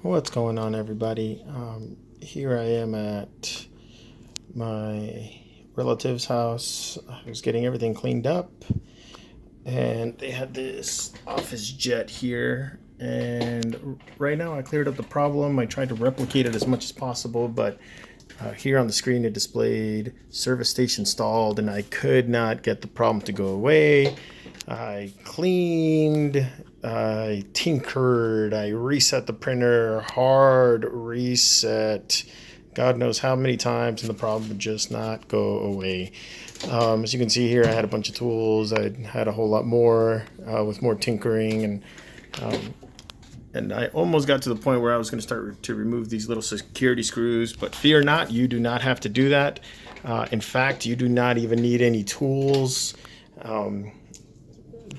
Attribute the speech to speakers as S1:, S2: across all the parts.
S1: What's going on, everybody? Here I am at my relative's house. I was getting everything cleaned up, and they had this OfficeJet here. And right now, I cleared up the problem. I tried to replicate it as much as possible, but here on the screen, it displayed service station stalled, and I could not get the problem to go away. I cleaned, I tinkered, I reset the printer, hard reset, God knows how many times, and the problem would just not go away. As you can see here, I had a bunch of tools. I had a whole lot more with more tinkering, and I almost got to the point where I was going to start to remove these little security screws, but fear not, you do not have to do that. In fact, you do not even need any tools.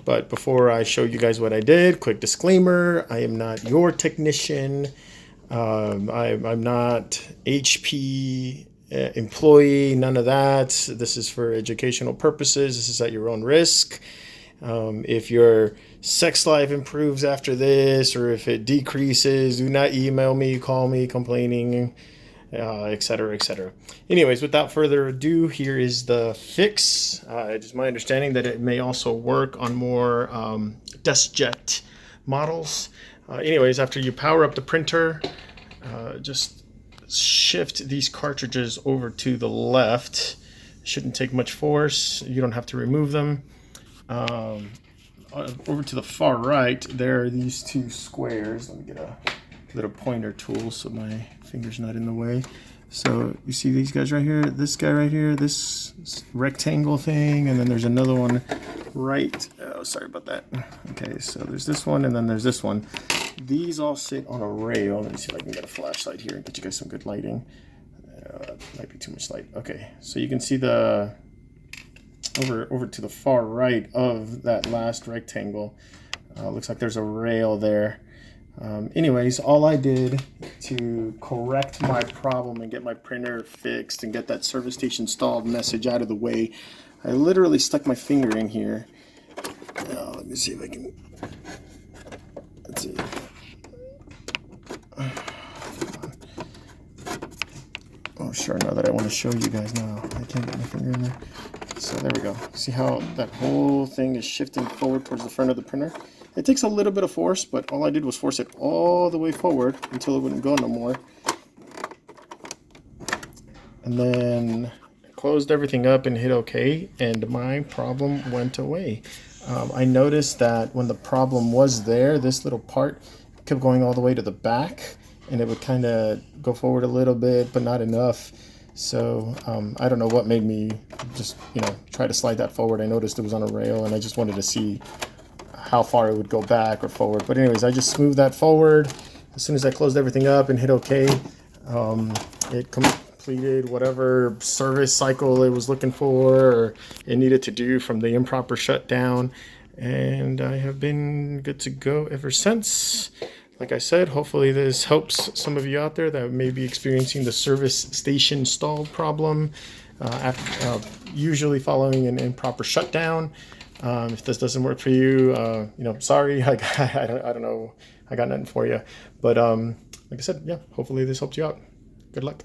S1: But before I show you guys what I did, quick disclaimer, I am not your technician. I'm not HP employee, none of that. This is for educational purposes. This is at your own risk. If your sex life improves after this, or if it decreases, do not email me, call me complaining, etc., etc. Anyways, without further ado, here is the fix. It is my understanding that it may also work on more DeskJet models. Anyways, after you power up the printer, just shift these cartridges over to the left. Shouldn't take much force. You don't have to remove them. Over to the far right, there are these two squares. Let me get a little pointer tool so my finger's not in the way. So you see these guys right here, this guy right here, this rectangle thing, and then there's another one right, oh, sorry about that. Okay, so there's this one, and then there's this one. These all sit on a rail. Let me see if I can get a flashlight here and get you guys some good lighting. Might be too much light. Okay, so you can see the over to the far right of that last rectangle. Looks like there's a rail there. Anyways, all I did to correct my problem and get my printer fixed and get that service station stalled message out of the way, I literally stuck my finger in here. Let me see if I can. Let's see. Oh, sure, now that I want to show you guys now. I can't get my finger in there. So there we go. See how that whole thing is shifting forward towards the front of the printer? It takes a little bit of force, but all I did was force it all the way forward until it wouldn't go no more. And then I closed everything up and hit OK, and my problem went away. I noticed that when the problem was there, this little part kept going all the way to the back, and it would kind of go forward a little bit, but not enough. So I don't know what made me just, try to slide that forward. I noticed it was on a rail, and I just wanted to see how far it would go back or forward. But anyways, I just smoothed that forward. As soon as I closed everything up and hit OK, it completed whatever service cycle it was looking for or it needed to do from the improper shutdown. And I have been good to go ever since. Like I said, hopefully this helps some of you out there that may be experiencing the service station stalled problem, usually following an improper shutdown. If this doesn't work for you, sorry, I don't know, I got nothing for you. But like I said, yeah, hopefully this helped you out. Good luck.